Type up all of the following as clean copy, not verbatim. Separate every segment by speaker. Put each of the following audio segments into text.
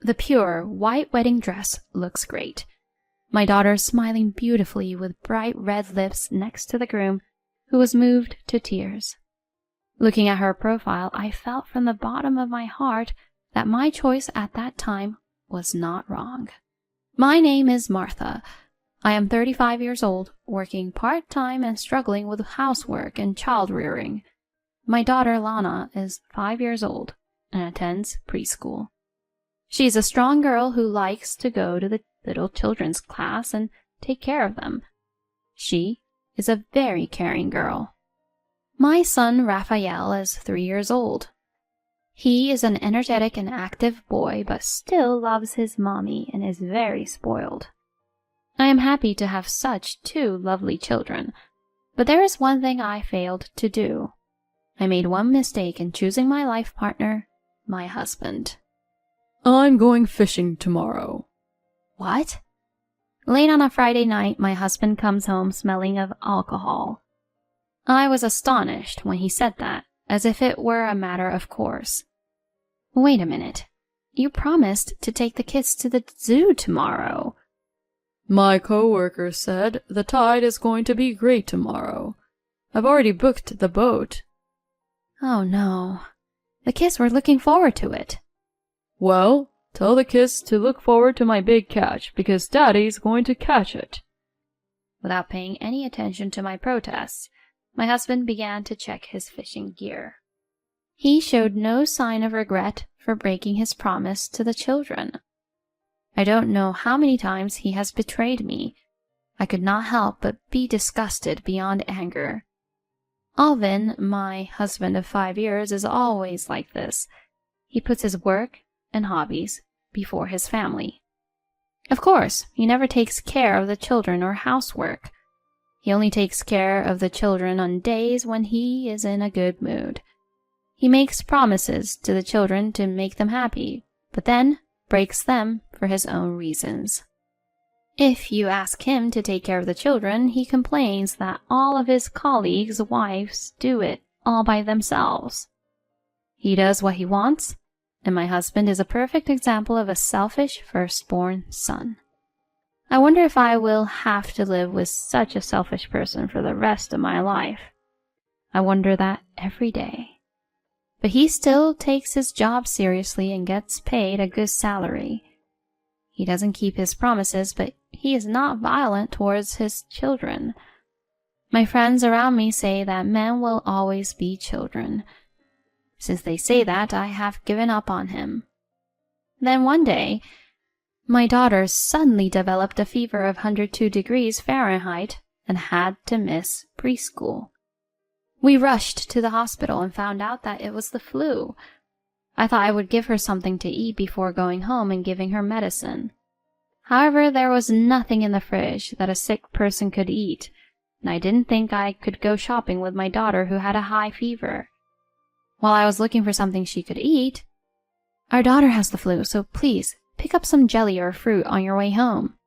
Speaker 1: The pure, white wedding dress looks great. My daughter smiling beautifully with bright red lips next to the groom, who was moved to tears. Looking at her profile, I felt from the bottom of my heart that my choice at that time was not wrong. My name is Martha. I am 35 years old, working part-time and struggling with housework and child-rearing. My daughter Lana is 5 years old and attends preschool. She's a strong girl who likes to go to the little children's class and take care of them. She is a very caring girl. My son Raphael is 3 years old. He is an energetic and active boy, but still loves his mommy and is very spoiled. I am happy to have such two lovely children, but there is one thing I failed to do. I made one mistake in choosing my life partner, my husband.
Speaker 2: I'm going fishing tomorrow.
Speaker 1: What? Late on a Friday night, my husband comes home smelling of alcohol. I was astonished when he said that, as if it were a matter of course. Wait a minute. You promised to take the kids to the zoo tomorrow.
Speaker 2: My coworker said the tide is going to be great tomorrow. I've already booked the boat.
Speaker 1: Oh no. The kids were looking forward to it.
Speaker 2: Well, tell the kids to look forward to my big catch, because Daddy's going to catch it.
Speaker 1: Without paying any attention to my protests, my husband began to check his fishing gear. He showed no sign of regret for breaking his promise to the children. I don't know how many times he has betrayed me. I could not help but be disgusted beyond anger. Alvin, my husband of 5 years, is always like this. He puts his work and hobbies before his family. Of course, he never takes care of the children or housework. He only takes care of the children on days when he is in a good mood. He makes promises to the children to make them happy, but then breaks them for his own reasons. If you ask him to take care of the children, he complains that all of his colleagues' wives do it all by themselves. He does what he wants, and my husband is a perfect example of a selfish firstborn son. I wonder if I will have to live with such a selfish person for the rest of my life. I wonder that every day. But he still takes his job seriously and gets paid a good salary. He doesn't keep his promises, but he is not violent towards his children. My friends around me say that men will always be children. Since they say that, I have given up on him. Then one day, my daughter suddenly developed a fever of 102 degrees Fahrenheit and had to miss preschool. We rushed to the hospital and found out that it was the flu. I thought I would give her something to eat before going home and giving her medicine. However, there was nothing in the fridge that a sick person could eat, and I didn't think I could go shopping with my daughter who had a high fever. While I was looking for something she could eat, "Our daughter has the flu, so please pick up some jelly or fruit on your way home."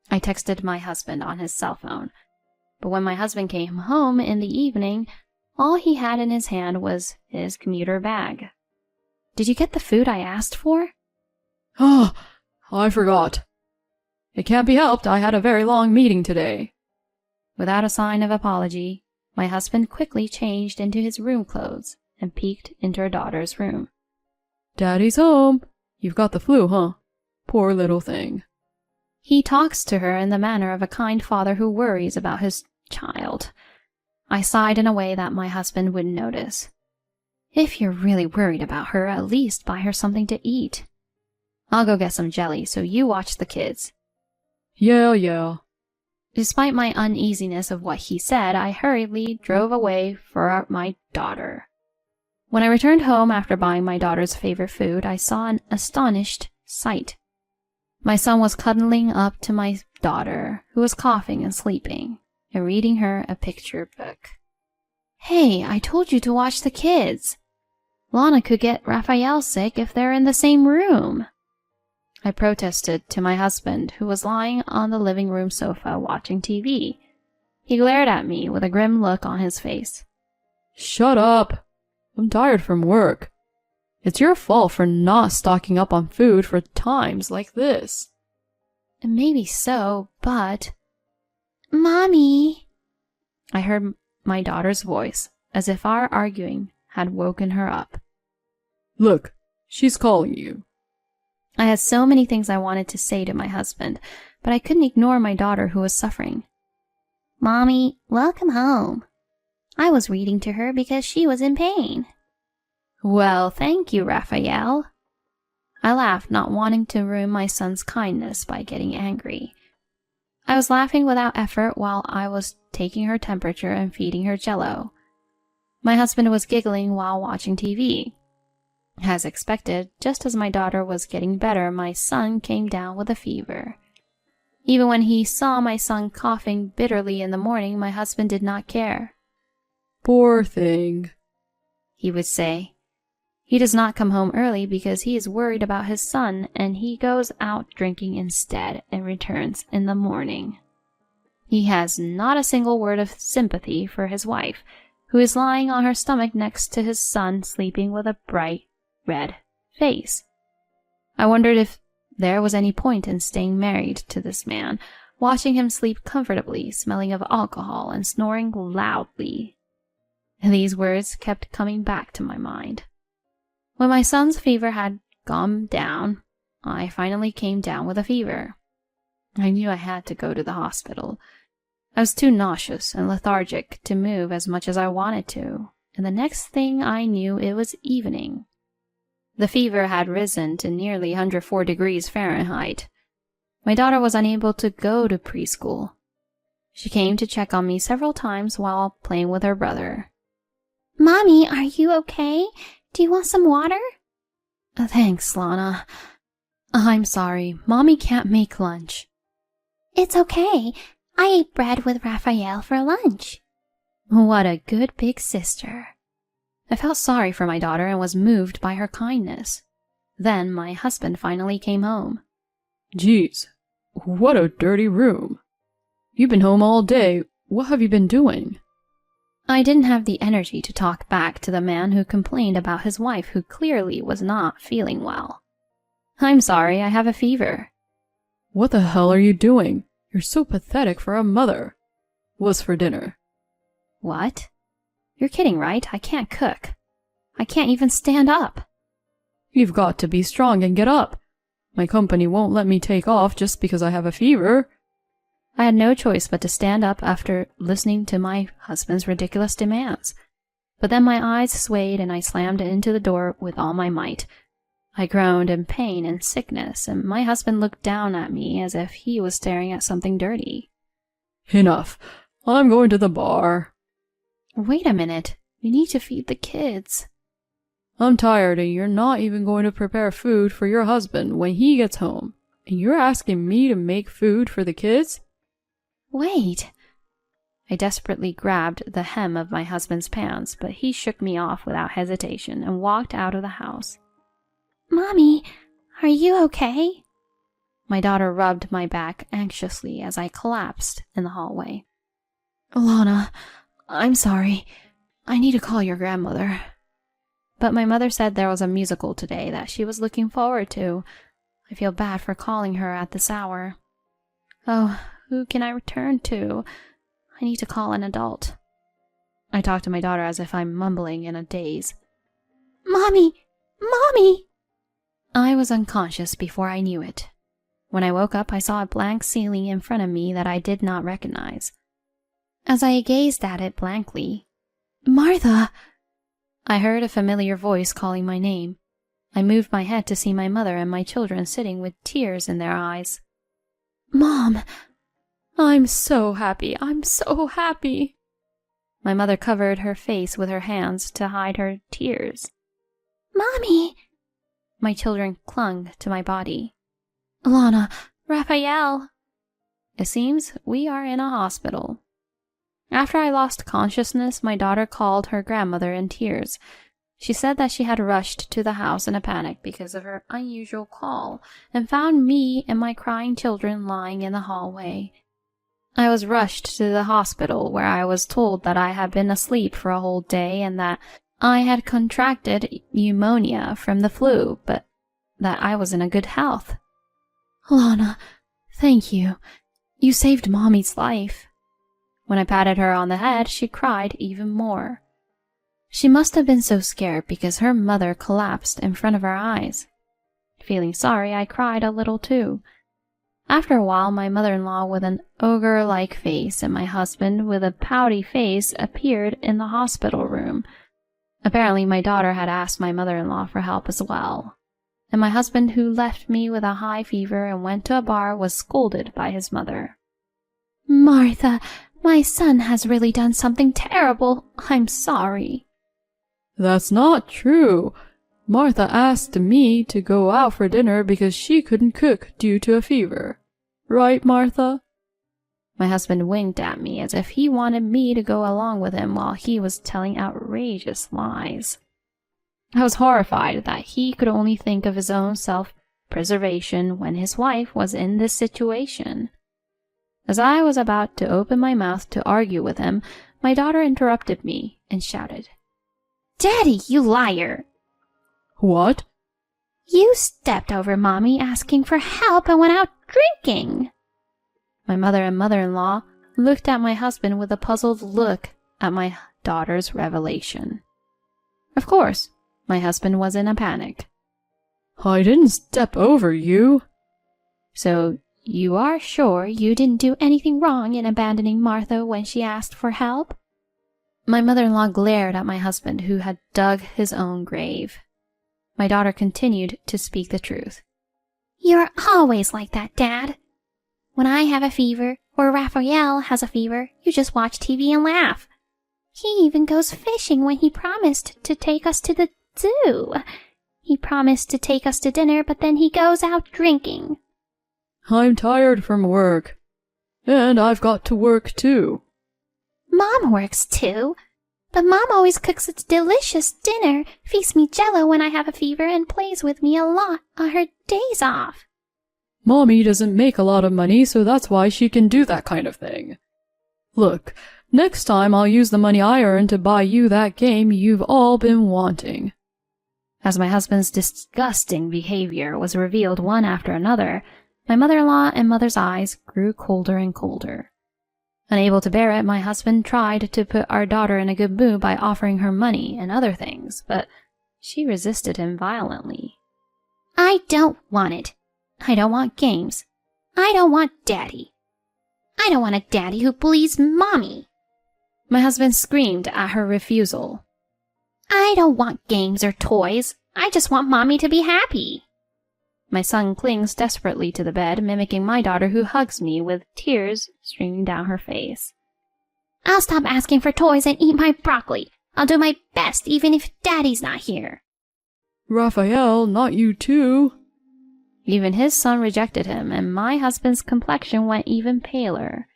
Speaker 1: I texted my husband on his cell phone, but when my husband came home in the evening, all he had in his hand was his commuter bag. "Did you get the food I asked for?"
Speaker 2: Oh, I forgot. It can't be helped, I had a very long meeting today.
Speaker 1: Without a sign of apology, my husband quickly changed into his room clothes and peeked into her daughter's room.
Speaker 2: "Daddy's home. You've got the flu, huh? Poor little thing."
Speaker 1: He talks to her in the manner of a kind father who worries about his child. I sighed in a way that my husband wouldn't notice. "If you're really worried about her, at least buy her something to eat. I'll go get some jelly, so you watch the kids."
Speaker 2: Yeah.
Speaker 1: Despite my uneasiness of what he said, I hurriedly drove away for my daughter. When I returned home after buying my daughter's favorite food, I saw an astonished sight. My son was cuddling up to my daughter, who was coughing and sleeping, and reading her a picture book. "Hey, I told you to watch the kids. Lana could get Raphael sick if they're in the same room." I protested to my husband, who was lying on the living room sofa watching TV. He glared at me with a grim look on his face.
Speaker 2: "Shut up. I'm tired from work. It's your fault for not stocking up on food for times like this.
Speaker 1: Maybe so, but...
Speaker 3: Mommy!
Speaker 1: I heard my daughter's voice, as if our arguing had woken her up.
Speaker 2: Look, she's calling you.
Speaker 1: I had so many things I wanted to say to my husband, but I couldn't ignore my daughter who was suffering.
Speaker 3: Mommy, welcome home. I was reading to her because she was in pain.
Speaker 1: Well, thank you, Raphael. I laughed, not wanting to ruin my son's kindness by getting angry. I was laughing without effort while I was taking her temperature and feeding her Jell-O. My husband was giggling while watching TV. As expected, just as my daughter was getting better, my son came down with a fever. Even when he saw my son coughing bitterly in the morning, my husband did not care.
Speaker 2: Poor thing,
Speaker 1: he would say. He does not come home early because he is worried about his son, and he goes out drinking instead and returns in the morning. He has not a single word of sympathy for his wife, who is lying on her stomach next to his son, sleeping with a bright red face. I wondered if there was any point in staying married to this man, watching him sleep comfortably, smelling of alcohol and snoring loudly. These words kept coming back to my mind. When my son's fever had gone down, I finally came down with a fever. I knew I had to go to the hospital. I was too nauseous and lethargic to move as much as I wanted to, and the next thing I knew it was evening. The fever had risen to nearly 104 degrees Fahrenheit. My daughter was unable to go to preschool. She came to check on me several times while playing with her brother.
Speaker 3: Mommy, are you okay? Do you want some water?
Speaker 1: Thanks, Lana. I'm sorry. Mommy can't make lunch.
Speaker 3: It's okay. I ate bread with Raphael for lunch.
Speaker 1: What a good big sister. I felt sorry for my daughter and was moved by her kindness. Then my husband finally came home.
Speaker 2: Geez, what a dirty room. You've been home all day. What have you been doing?
Speaker 1: I didn't have the energy to talk back to the man who complained about his wife who clearly was not feeling well. I'm sorry, I have a fever.
Speaker 2: What the hell are you doing? You're so pathetic for a mother. What's for dinner?
Speaker 1: What? You're kidding, right? I can't cook. I can't even stand up.
Speaker 2: You've got to be strong and get up. My company won't let me take off just because I have a fever.
Speaker 1: I had no choice but to stand up after listening to my husband's ridiculous demands. But then my eyes swayed and I slammed into the door with all my might. I groaned in pain and sickness, and my husband looked down at me as if he was staring at something dirty.
Speaker 2: Enough. I'm going to the bar.
Speaker 1: Wait a minute. We need to feed the kids.
Speaker 2: I'm tired and you're not even going to prepare food for your husband when he gets home. And you're asking me to make food for the kids?
Speaker 1: Wait. I desperately grabbed the hem of my husband's pants, but he shook me off without hesitation and walked out of the house.
Speaker 3: Mommy, are you okay?
Speaker 1: My daughter rubbed my back anxiously as I collapsed in the hallway.
Speaker 2: Lana,
Speaker 1: I'm sorry. I need to call your grandmother. But my mother said there was a musical today that she was looking forward to. I feel bad for calling her at this hour. Oh, who can I return to? I need to call an adult. I talk to my daughter as if I'm mumbling in a daze.
Speaker 3: Mommy! Mommy!
Speaker 1: I was unconscious before I knew it. When I woke up, I saw a blank ceiling in front of me that I did not recognize. As I gazed at it blankly,
Speaker 3: Martha!
Speaker 1: I heard a familiar voice calling my name. I moved my head to see my mother and my children sitting with tears in their eyes.
Speaker 3: Mom!
Speaker 1: I'm so happy. I'm so happy. My mother covered her face with her hands to hide her tears.
Speaker 3: Mommy!
Speaker 1: My children clung to my body.
Speaker 3: Lana,
Speaker 1: Raphael! It seems we are in a hospital. After I lost consciousness, my daughter called her grandmother in tears. She said that she had rushed to the house in a panic because of her unusual call and found me and my crying children lying in the hallway. I was rushed to the hospital where I was told that I had been asleep for a whole day and that I had contracted pneumonia from the flu, but that I was in a good health.
Speaker 2: Lana, thank you. You saved Mommy's life.
Speaker 1: When I patted her on the head, she cried even more. She must have been so scared because her mother collapsed in front of our eyes. Feeling sorry, I cried a little too. After a while, my mother-in-law with an ogre-like face and my husband with a pouty face appeared in the hospital room. Apparently, my daughter had asked my mother-in-law for help as well. And my husband, who left me with a high fever and went to a bar, was scolded by his mother.
Speaker 3: Martha, my son has really done something terrible. I'm sorry.
Speaker 2: That's not true. Martha asked me to go out for dinner because she couldn't cook due to a fever. Right, Martha?
Speaker 1: My husband winked at me as if he wanted me to go along with him while he was telling outrageous lies. I was horrified that he could only think of his own self-preservation when his wife was in this situation. As I was about to open my mouth to argue with him, my daughter interrupted me and shouted,
Speaker 3: Daddy, you liar!
Speaker 2: What?
Speaker 3: You stepped over Mommy asking for help and went out drinking.
Speaker 1: My mother and mother-in-law looked at my husband with a puzzled look at my daughter's revelation. Of course, my husband was in a panic.
Speaker 2: I didn't step over you.
Speaker 1: So you are sure you didn't do anything wrong in abandoning Martha when she asked for help? My mother-in-law glared at my husband, who had dug his own grave. My daughter continued to speak the truth.
Speaker 3: You're always like that, Dad. When I have a fever, or Raphael has a fever, you just watch TV and laugh. He even goes fishing when he promised to take us to the zoo. He promised to take us to dinner, but then he goes out drinking.
Speaker 2: I'm tired from work. And I've got to work too.
Speaker 3: Mom works too. But Mom always cooks a delicious dinner, feeds me Jell-O when I have a fever, and plays with me a lot on her days off.
Speaker 2: Mommy doesn't make a lot of money, so that's why she can do that kind of thing. Look, next time I'll use the money I earn to buy you that game you've all been wanting.
Speaker 1: As my husband's disgusting behavior was revealed one after another, my mother-in-law and mother's eyes grew colder and colder. Unable to bear it, my husband tried to put our daughter in a good mood by offering her money and other things, but she resisted him violently.
Speaker 3: I don't want it. I don't want games. I don't want Daddy. I don't want a daddy who bullies Mommy.
Speaker 1: My husband screamed at her refusal.
Speaker 3: I don't want games or toys. I just want Mommy to be happy.
Speaker 1: My son clings desperately to the bed, mimicking my daughter, who hugs me with tears streaming down her face.
Speaker 3: I'll stop asking for toys and eat my broccoli. I'll do my best even if Daddy's not here.
Speaker 2: Raphael, not you too.
Speaker 1: Even his son rejected him, and my husband's complexion went even paler.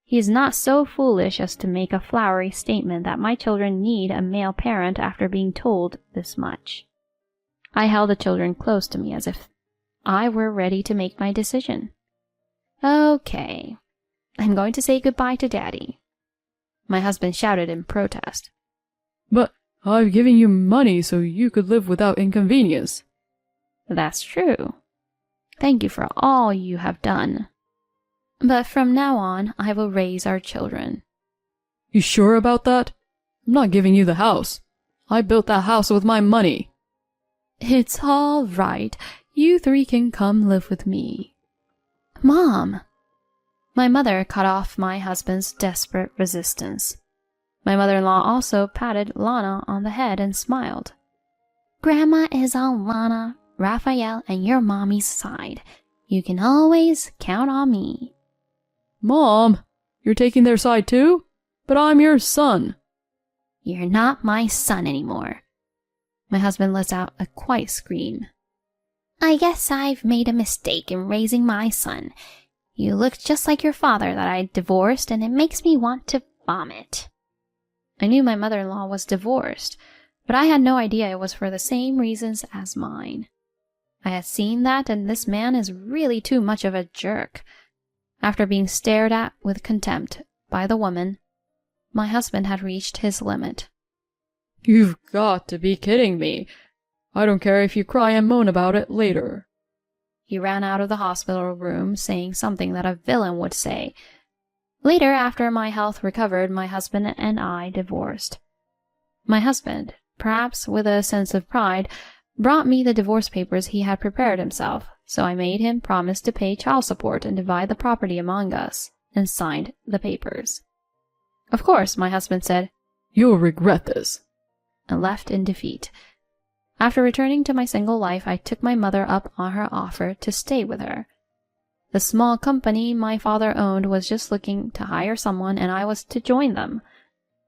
Speaker 1: He is not so foolish as to make a flowery statement that my children need a male parent after being told this much. I held the children close to me as if I were ready to make my decision. Okay, I'm going to say goodbye to Daddy. My husband shouted in protest.
Speaker 2: But I've given you money so you could live without inconvenience.
Speaker 1: That's true. Thank you for all you have done. But from now on, I will raise our children.
Speaker 2: You sure about that? I'm not giving you the house. I built that house with my money.
Speaker 1: It's all right. You three can come live with me. Mom! My mother cut off my husband's desperate resistance. My mother-in-law also patted Lana on the head and smiled.
Speaker 3: Grandma is on Lana, Raphael, and your Mommy's side. You can always count on me.
Speaker 2: Mom, you're taking their side too? But I'm your son.
Speaker 3: You're not my son anymore.
Speaker 1: My husband lets out a quiet scream.
Speaker 3: I guess I've made a mistake in raising my son. You look just like your father that I divorced, and it makes me want to vomit.
Speaker 1: I knew my mother-in-law was divorced, but I had no idea it was for the same reasons as mine. I had seen that, and this man is really too much of a jerk. After being stared at with contempt by the woman, my husband had reached his limit.
Speaker 2: You've got to be kidding me. I don't care if you cry and moan about it later.
Speaker 1: He ran out of the hospital room saying something that a villain would say. Later, after my health recovered, my husband and I divorced. My husband, perhaps with a sense of pride, brought me the divorce papers he had prepared himself, so I made him promise to pay child support and divide the property among us, and signed the papers. Of course, my husband said,
Speaker 2: "You'll regret this,"
Speaker 1: and left in defeat. After returning to my single life, I took my mother up on her offer to stay with her. The small company my father owned was just looking to hire someone, and I was to join them.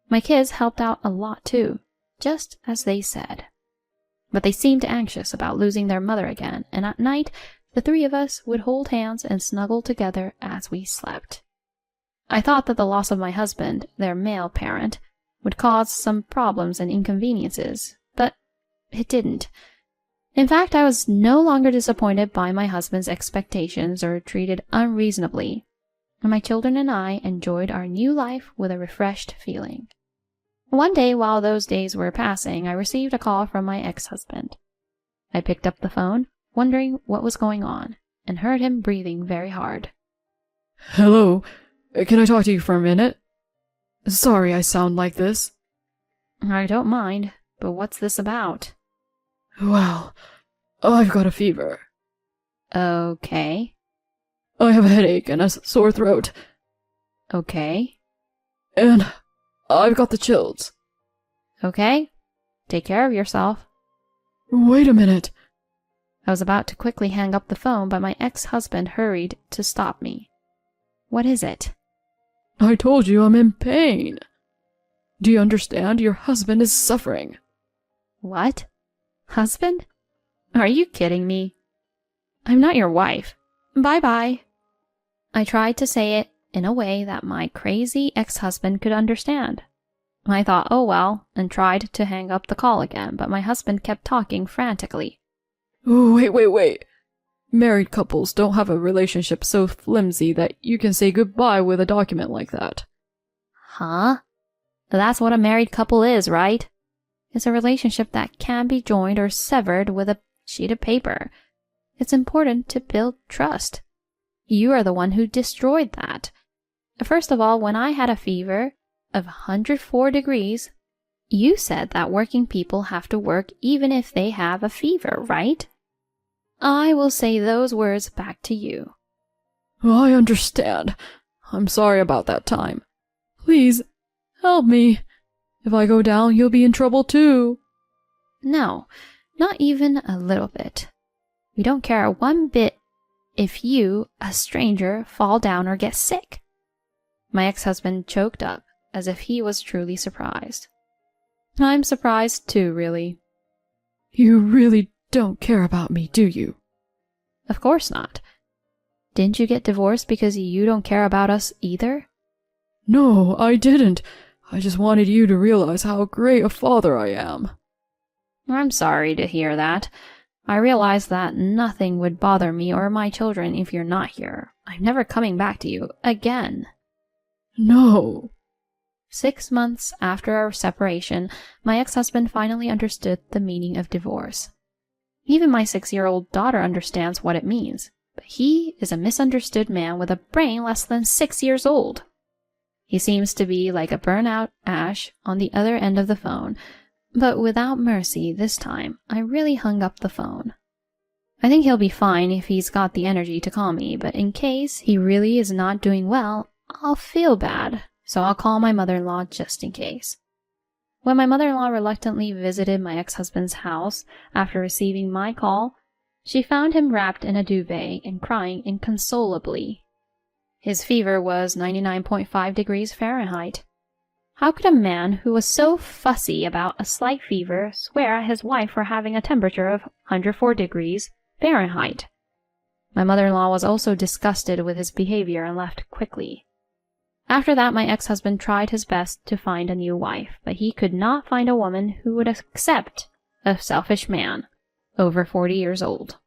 Speaker 1: My kids helped out a lot too, just as they said. But they seemed anxious about losing their mother again, and at night the three of us would hold hands and snuggle together as we slept. I thought that the loss of my husband, their male parent, would cause some problems and inconveniences, but it didn't. In fact, I was no longer disappointed by my husband's expectations or treated unreasonably, and my children and I enjoyed our new life with a refreshed feeling. One day, while those days were passing, I received a call from my ex-husband. I picked up the phone, wondering what was going on, and heard him breathing very hard.
Speaker 2: "Hello, can I talk to you for a minute? Sorry I sound like this."
Speaker 1: I don't mind, but what's this about?
Speaker 2: "Well, I've got a fever.
Speaker 1: Okay.
Speaker 2: I have a headache and a sore throat.
Speaker 1: Okay.
Speaker 2: And I've got the chills."
Speaker 1: Okay. Take care of yourself.
Speaker 2: "Wait a minute."
Speaker 1: I was about to quickly hang up the phone, but my ex-husband hurried to stop me. What is it?
Speaker 2: "I told you I'm in pain. Do you understand? Your husband is suffering."
Speaker 1: What? Husband? Are you kidding me? I'm not your wife. Bye-bye. I tried to say it in a way that my crazy ex-husband could understand. I thought, oh well, and tried to hang up the call again, but my husband kept talking frantically.
Speaker 2: Wait. Married couples don't have a relationship so flimsy that you can say goodbye with a document like that.
Speaker 1: Huh? That's what a married couple is, right? It's a relationship that can be joined or severed with a sheet of paper. It's important to build trust. You are the one who destroyed that. First of all, when I had a fever of 104 degrees, you said that working people have to work even if they have a fever, right? I will say those words back to you.
Speaker 2: I understand. I'm sorry about that time. Please, help me. If I go down, you'll be in trouble too.
Speaker 1: No, not even a little bit. We don't care one bit if you, a stranger, fall down or get sick. My ex-husband choked up, as if he was truly surprised. I'm surprised too, really.
Speaker 2: You really don't care about me, do you?
Speaker 1: Of course not. Didn't you get divorced because you don't care about us either?
Speaker 2: No, I didn't. I just wanted you to realize how great a father I am.
Speaker 1: I'm sorry to hear that. I realize that nothing would bother me or my children if you're not here. I'm never coming back to you again.
Speaker 2: No.
Speaker 1: 6 months after our separation, my ex-husband finally understood the meaning of divorce. Even my 6-year-old daughter understands what it means, but he is a misunderstood man with a brain less than 6 years old. He seems to be like a burnt-out Ash on the other end of the phone, but without mercy this time. I really hung up the phone. I think he'll be fine if he's got the energy to call me, but in case he really is not doing well, I'll feel bad, so I'll call my mother-in-law just in case. When my mother-in-law reluctantly visited my ex-husband's house after receiving my call, she found him wrapped in a duvet and crying inconsolably. His fever was 99.5 degrees Fahrenheit. How could a man who was so fussy about a slight fever swear at his wife for having a temperature of 104 degrees Fahrenheit? My mother-in-law was also disgusted with his behavior and left quickly. After that, my ex-husband tried his best to find a new wife, but he could not find a woman who would accept a selfish man over 40 years old.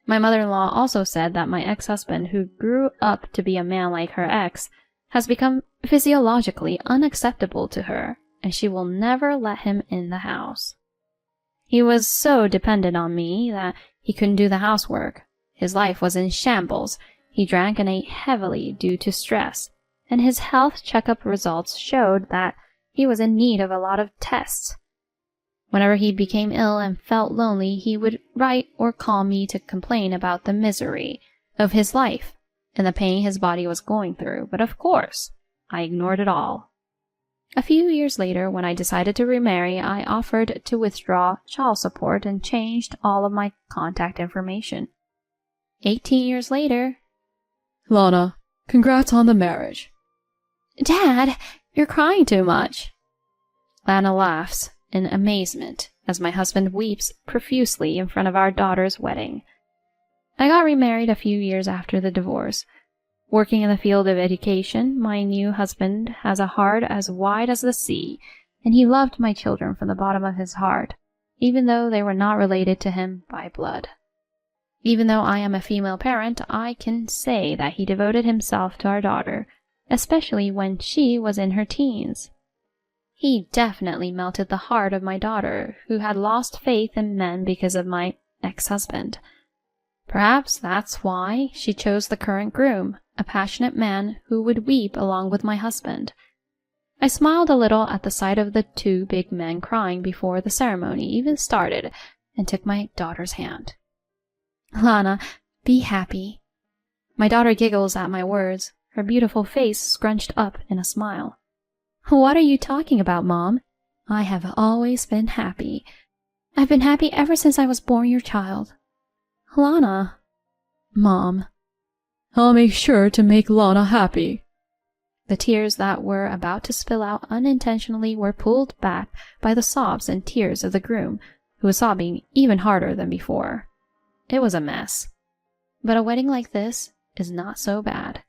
Speaker 1: My mother-in-law also said that my ex-husband, who grew up to be a man like her ex, has become physiologically unacceptable to her, and she will never let him in the house. He was so dependent on me that he couldn't do the housework. His life was in shambles. He drank and ate heavily due to stress, and his health checkup results showed that he was in need of a lot of tests. Whenever he became ill and felt lonely, he would write or call me to complain about the misery of his life and the pain his body was going through, but of course, I ignored it all. A few years later, when I decided to remarry, I offered to withdraw child support and changed all of my contact information. 18 years later...
Speaker 2: Lana, congrats on the marriage.
Speaker 1: Dad, you're crying too much. Lana laughs in amazement as my husband weeps profusely in front of our daughter's wedding. I got remarried a few years after the divorce. Working in the field of education, my new husband has a heart as wide as the sea, and he loved my children from the bottom of his heart, even though they were not related to him by blood. Even though I am a female parent, I can say that he devoted himself to our daughter, especially when she was in her teens. He definitely melted the heart of my daughter, who had lost faith in men because of my ex-husband. Perhaps that's why she chose the current groom, a passionate man who would weep along with my husband. I smiled a little at the sight of the two big men crying before the ceremony even started and took my daughter's hand. Lana, be happy. My daughter giggles at my words, her beautiful face scrunched up in a smile. What are you talking about, Mom? I have always been happy. I've been happy ever since I was born your child. Lana.
Speaker 2: Mom. I'll make sure to make Lana happy.
Speaker 1: The tears that were about to spill out unintentionally were pulled back by the sobs and tears of the groom, who was sobbing even harder than before. It was a mess. But a wedding like this is not so bad.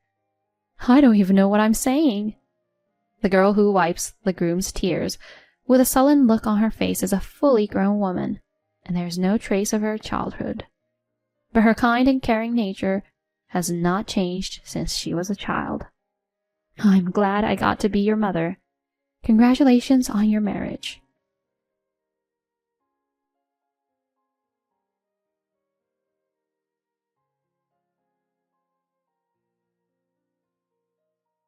Speaker 1: I don't even know what I'm saying. The girl who wipes the groom's tears with a sullen look on her face is a fully grown woman, and there is no trace of her childhood. But her kind and caring nature has not changed since she was a child. I'm glad I got to be your mother. Congratulations on your marriage.